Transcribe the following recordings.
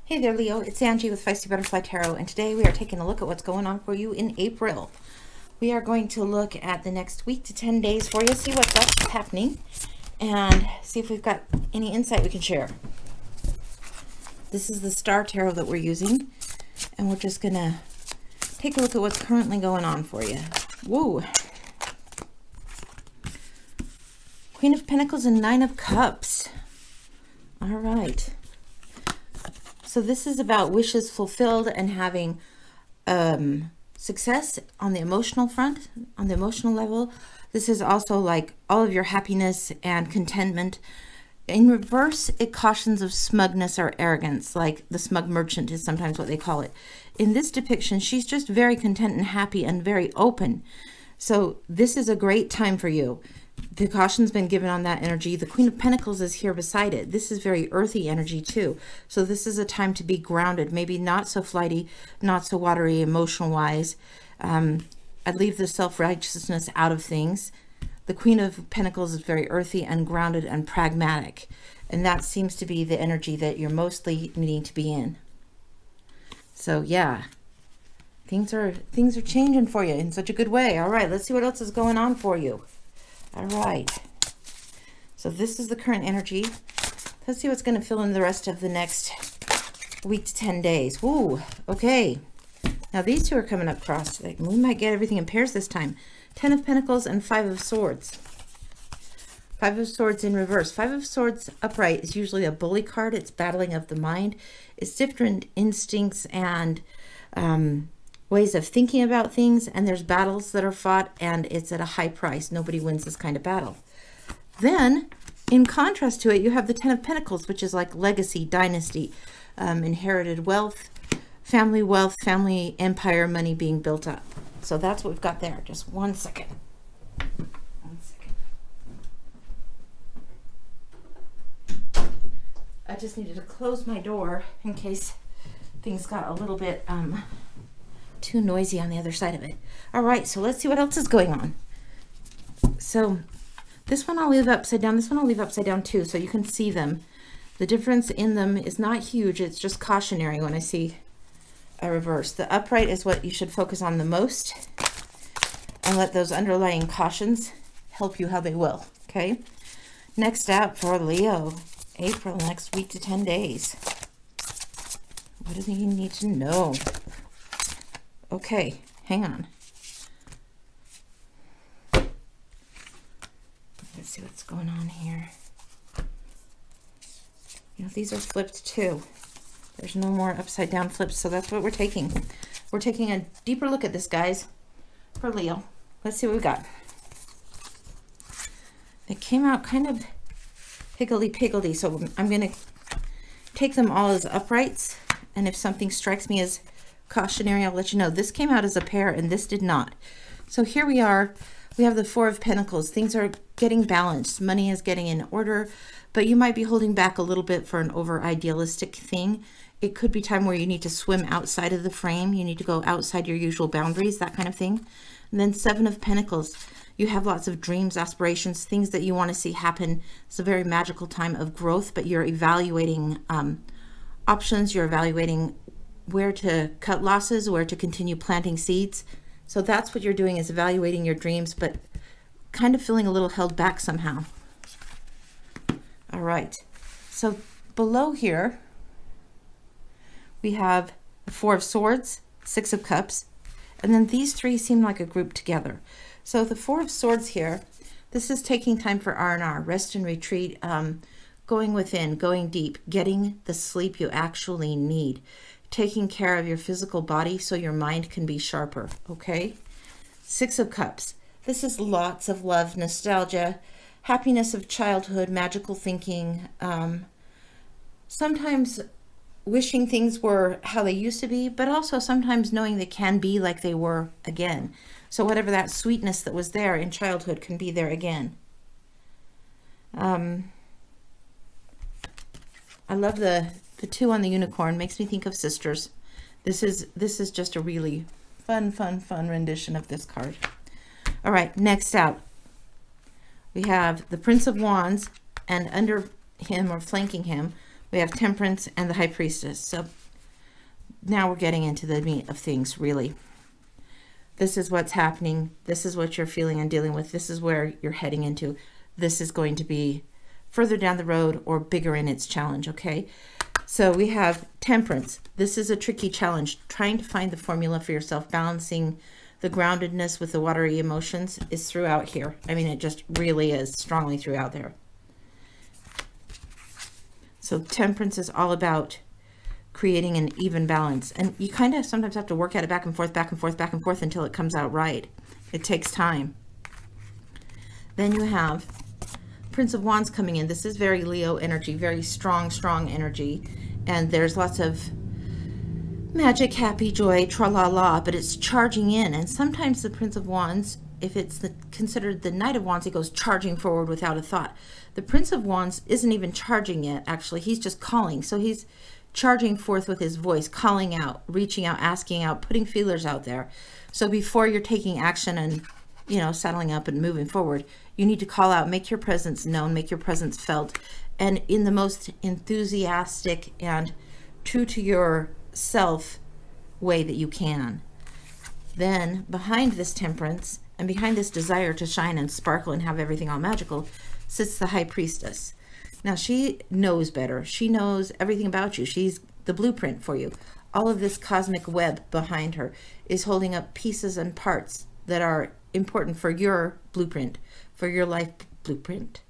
Hey there, Leo. It's Angie with Feisty Butterfly Tarot, and today we are taking a look at what's going on for you in April. We are going to look at the next week to 10 days for you, see what's happening, and see if we've got any insight we can share. This is the Star Tarot that we're using, and we're just going to take a look at what's currently going on for you. Woo! Queen of Pentacles and Nine of Cups. All right. So this is about wishes fulfilled and having success on the emotional front, on the emotional level. This is also like all of your happiness and contentment. In reverse, it cautions of smugness or arrogance, like the smug merchant is sometimes what they call it. In this depiction, she's just very content and happy and very open. So this is a great time for you. The caution's been given on that energy. The Queen of Pentacles is here beside it. This is very earthy energy too. So this is a time to be grounded, maybe not so flighty, not so watery emotional wise. I'd leave the self-righteousness out of things. The Queen of Pentacles is very earthy and grounded and pragmatic. And that seems to be the energy that you're mostly needing to be in. So yeah, things are changing for you in such a good way. All right, let's see what else is going on for you. All right, so this is the current energy. Let's see what's going to fill in the rest of the next week to 10 days. Woo, okay. Now these two are coming up cross. We might get everything in pairs this time. 10 of Pentacles and 5 of Swords. 5 of Swords in reverse. 5 of Swords upright is usually a bully card. It's battling of the mind. It's different instincts and ways of thinking about things, and there's battles that are fought, and it's at a high price. Nobody wins this kind of battle. Then, in contrast to it, you have the 10 of Pentacles, which is like legacy, dynasty, inherited wealth, family empire, money being built up. So that's what we've got there. Just one second. One second. I just needed to close my door in case things got a little bit too noisy on the other side of it. All right, so let's see what else is going on. So this one I'll leave upside down. This one I'll leave upside down too, so you can see them. The difference in them is not huge. It's just cautionary when I see a reverse. The upright is what you should focus on the most, and let those underlying cautions help you how they will. Okay, next out for Leo, April, next week to 10 days. What do you need to know? Okay, hang on. Let's see what's going on here. You know, these are flipped too. There's no more upside down flips, so that's what we're taking. We're taking a deeper look at this, guys, for Leo. Let's see what we got. It came out kind of higgledy-piggledy, so I'm going to take them all as uprights, and if something strikes me as cautionary, I'll let you know. This came out as a pair and this did not. So here we are. We have the 4 of Pentacles. Things are getting balanced. Money is getting in order, but you might be holding back a little bit for an over idealistic thing. It could be time where you need to swim outside of the frame. You need to go outside your usual boundaries, that kind of thing. And then 7 of Pentacles. You have lots of dreams, aspirations, things that you want to see happen. It's a very magical time of growth, but you're evaluating options. You're evaluating where to cut losses, where to continue planting seeds. So that's what you're doing, is evaluating your dreams, but kind of feeling a little held back somehow. All right, so below here, we have the 4 of Swords, 6 of Cups, and then these three seem like a group together. So the 4 of Swords here, this is taking time for R&R, rest and retreat, going within, going deep, getting the sleep you actually need, taking care of your physical body so your mind can be sharper, okay? 6 of Cups. This is lots of love, nostalgia, happiness of childhood, magical thinking, sometimes wishing things were how they used to be, but also sometimes knowing they can be like they were again. So whatever that sweetness that was there in childhood can be there again. I love the 2 on the unicorn. Makes me think of sisters. This is just a really fun rendition of this card. All right, next out, we have the Prince of Wands, and under him or flanking him, We have Temperance and the High Priestess. So now we're getting into the meat of things, really. This is what's happening. This is what you're feeling and dealing with. This is where you're heading into. This is going to be further down the road or bigger in its challenge, okay? So we have Temperance. This is a tricky challenge. Trying to find the formula for yourself, balancing the groundedness with the watery emotions is throughout here. I mean, it just really is strongly throughout there. So Temperance is all about creating an even balance. And you kind of sometimes have to work at it back and forth, back and forth, back and forth until it comes out right. It takes time. Then you have Prince of Wands coming in. This is very Leo energy, very strong, strong energy. And there's lots of magic, happy, joy, tra-la-la, but it's charging in. And sometimes the Prince of Wands, if it's considered the Knight of Wands, he goes charging forward without a thought. The Prince of Wands isn't even charging yet, actually. He's just calling. So he's charging forth with his voice, calling out, reaching out, asking out, putting feelers out there. So before you're taking action and, you know, settling up and moving forward, you need to call out, make your presence known, make your presence felt, and in the most enthusiastic and true to yourself way that you can. Then behind this Temperance and behind this desire to shine and sparkle and have everything all magical sits the High Priestess. Now she knows better. She knows everything about you. She's the blueprint for you. All of this cosmic web behind her is holding up pieces and parts that are important for your blueprint, for your life blueprint.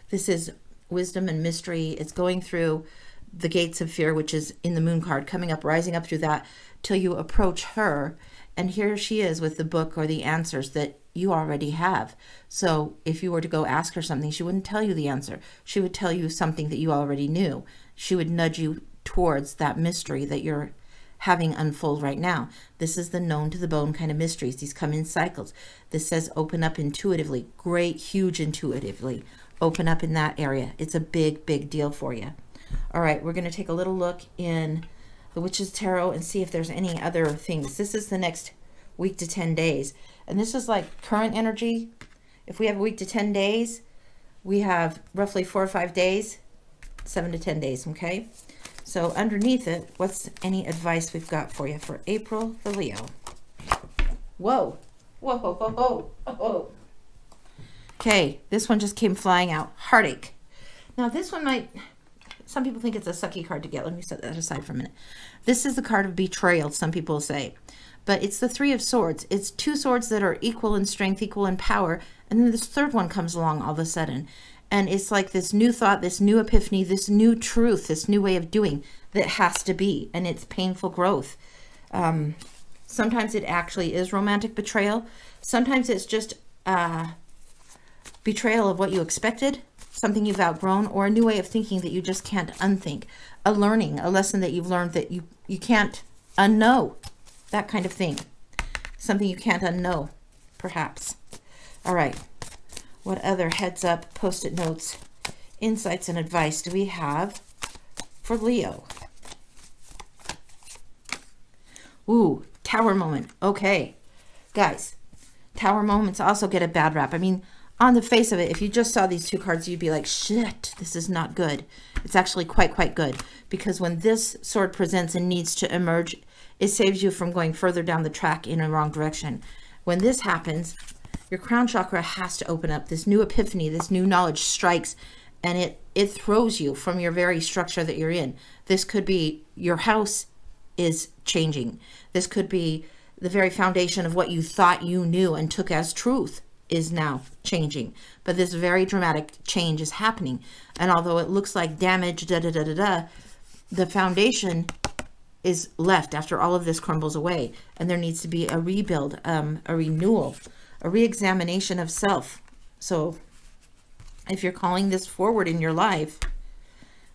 This is wisdom and mystery. It's going through the gates of fear, which is in the Moon card, coming up, rising up through that till you approach her. And here she is with the book or the answers that you already have. So if you were to go ask her something, she wouldn't tell you the answer. She would tell you something that you already knew. She would nudge you towards that mystery that you're having unfold right now. This is the known to the bone kind of mysteries. These come in cycles. This says open up intuitively. Great, huge intuitively. Open up in that area. It's a big, big deal for you. All right, we're going to take a little look in the Witch's Tarot and see if there's any other things. This is the next week to 10 days. And this is like current energy. If we have a week to 10 days, we have roughly 4 or 5 days, 7 to 10 days, okay? So underneath it, what's any advice we've got for you for April for Leo? Whoa. Whoa, whoa, whoa, whoa, whoa. Okay, this one just came flying out. Heartache. Now this one might, some people think it's a sucky card to get. Let me set that aside for a minute. This is the card of betrayal, some people say. But it's the Three of Swords. It's two swords that are equal in strength, equal in power. And then this third one comes along all of a sudden. And it's like this new thought, this new epiphany, this new truth, this new way of doing that has to be. And it's painful growth. Sometimes it actually is romantic betrayal. Sometimes it's just betrayal of what you expected, something you've outgrown, or a new way of thinking that you just can't unthink. A learning, a lesson that you've learned that you can't unknow. That kind of thing. Something you can't unknow, perhaps. All right. What other heads up, post-it notes, insights, and advice do we have for Leo? Ooh, Tower moment. Okay. Guys, Tower moments also get a bad rap. I mean, on the face of it, if you just saw these two cards, you'd be like, shit, this is not good. It's actually quite good. Because when this sword presents and needs to emerge, it saves you from going further down the track in a wrong direction. When this happens, your crown chakra has to open up. This new epiphany, this new knowledge strikes, and it throws you from your very structure that you're in. This could be your house is changing. This could be the very foundation of what you thought you knew and took as truth is now changing. But this very dramatic change is happening. And although it looks like damage, the foundation is left after all of this crumbles away. And there needs to be a rebuild, a renewal, a re-examination of self. So if you're calling this forward in your life,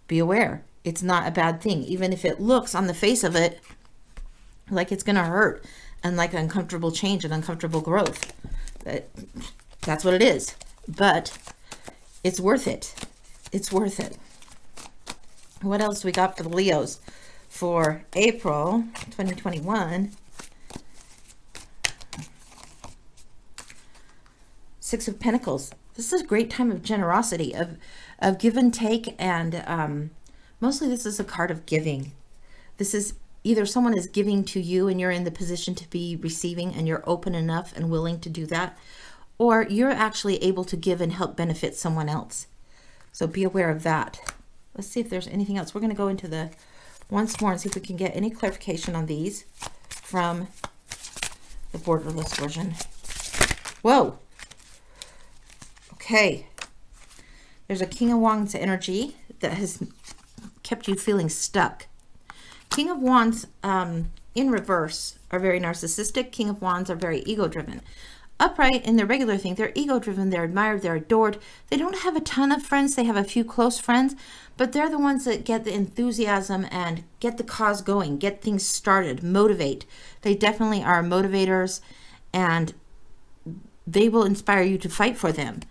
be aware. It's not a bad thing. Even if it looks on the face of it like it's going to hurt and like uncomfortable change and uncomfortable growth. That's what it is. But it's worth it. It's worth it. What else we got for the Leos for April 2021? Six of Pentacles. This is a great time of generosity, of give and take, and Mostly this is a card of giving. This is either someone is giving to you and you're in the position to be receiving and you're open enough and willing to do that, or you're actually able to give and help benefit someone else. So be aware of that. Let's see if there's anything else. We're going to go into the once more and see if we can get any clarification on these from the borderless version. Whoa. Okay. There's a King of Wands energy that has kept you feeling stuck. King of Wands in reverse are very narcissistic. King of Wands are very ego-driven. Upright in their regular thing, they're ego-driven, they're admired, they're adored. They don't have a ton of friends. They have a few close friends, but they're the ones that get the enthusiasm and get the cause going, get things started, motivate. They definitely are motivators, and they will inspire you to fight for them.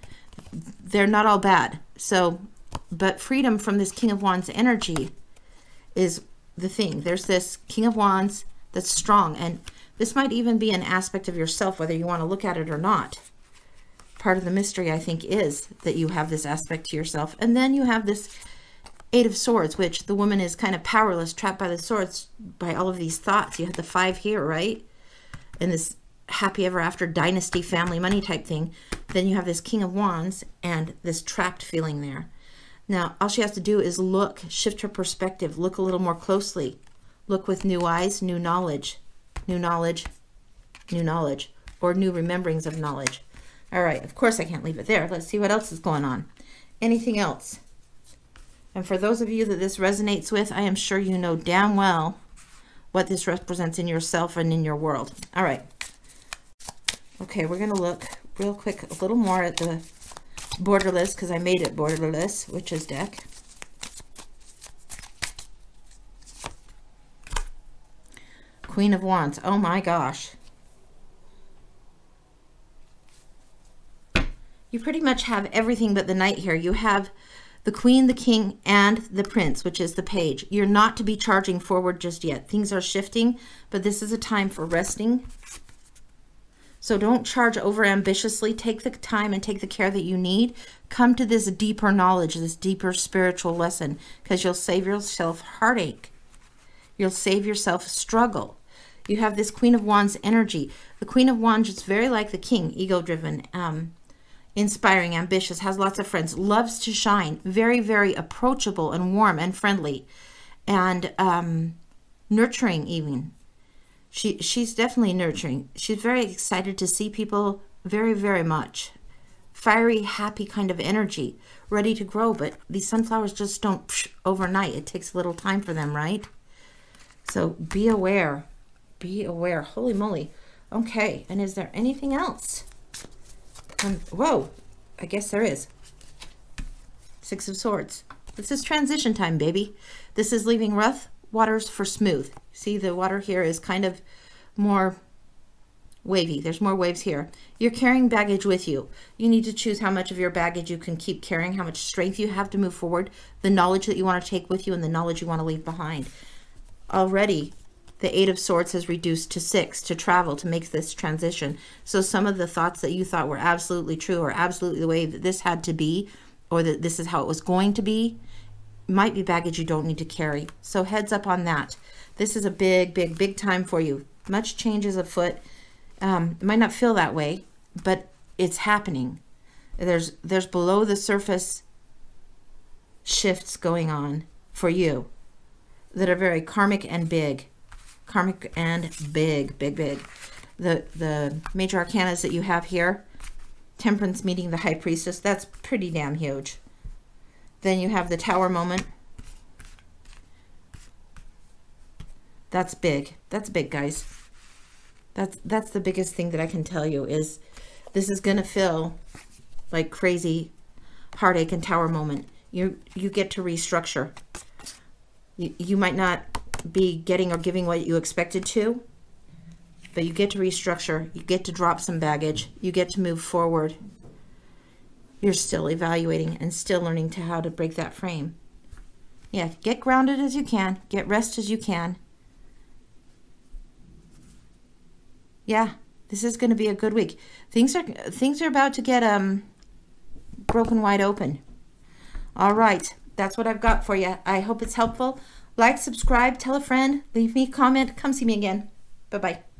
They're not all bad. So, but freedom from this King of Wands energy is the thing. There's this King of Wands that's strong, and this might even be an aspect of yourself, whether you want to look at it or not. Part of the mystery, I think, is that you have this aspect to yourself. And then you have this Eight of Swords, which the woman is kind of powerless, trapped by the swords, by all of these thoughts. You have the 5 here, right? And this happy ever after dynasty, family, money type thing. Then you have this King of Wands and this trapped feeling there. Now, all she has to do is look, shift her perspective, look a little more closely. Look with new eyes, new knowledge. New knowledge, new knowledge, or new rememberings of knowledge. All right, of course I can't leave it there. Let's see what else is going on. Anything else? And for those of you that this resonates with, I am sure you know damn well what this represents in yourself and in your world. All right. Okay, we're going to look real quick a little more at the borderless, because I made it borderless, Witch's deck. Queen of Wands. Oh my gosh. You pretty much have everything but the Knight here. You have the Queen, the King, and the Prince, which is the Page. You're not to be charging forward just yet. Things are shifting, but this is a time for resting. So don't charge over ambitiously. Take the time and take the care that you need. Come to this deeper knowledge, this deeper spiritual lesson, because you'll save yourself heartache. You'll save yourself struggle. You have this Queen of Wands energy. The Queen of Wands is very like the King, ego-driven, inspiring, ambitious, has lots of friends, loves to shine, very, very approachable and warm and friendly, and nurturing even. She's definitely nurturing. She's very excited to see people very, very much. Fiery, happy kind of energy, ready to grow, but these sunflowers just don't overnight. It takes a little time for them, right? So be aware. Be aware. Holy moly. Okay, and is there anything else? Whoa, I guess there is. 6 of Swords. This is transition time, baby. This is leaving rough waters for smooth. See, the water here is kind of more wavy. There's more waves here. You're carrying baggage with you. You need to choose how much of your baggage you can keep carrying, how much strength you have to move forward, the knowledge that you want to take with you, and the knowledge you want to leave behind. Already, the 8 of Swords has reduced to 6 to travel, to make this transition. So some of the thoughts that you thought were absolutely true or absolutely the way that this had to be, or that this is how it was going to be, might be baggage you don't need to carry. So heads up on that. This is a big, big, big time for you. Much change is afoot. It might not feel that way, but it's happening. There's below the surface shifts going on for you that are very karmic and big. Karmic and big, big, big. The major arcanas that you have here, Temperance meeting the High Priestess, that's pretty damn huge. Then you have the Tower moment. That's big. That's big, guys. That's the biggest thing that I can tell you is this is going to feel like crazy heartache and Tower moment. You get to restructure. You might not be getting or giving what you expected to, but you get to restructure. You get to drop some baggage. You get to move forward. You're still evaluating and still learning to how to break that frame. Yeah, get grounded as you can. Get rest as you can. Yeah, this is going to be a good week. Things are about to get broken wide open. All right. that's what I've got for you. I hope it's helpful. Like, subscribe, tell a friend, leave me a comment. Come see me again. Bye-bye.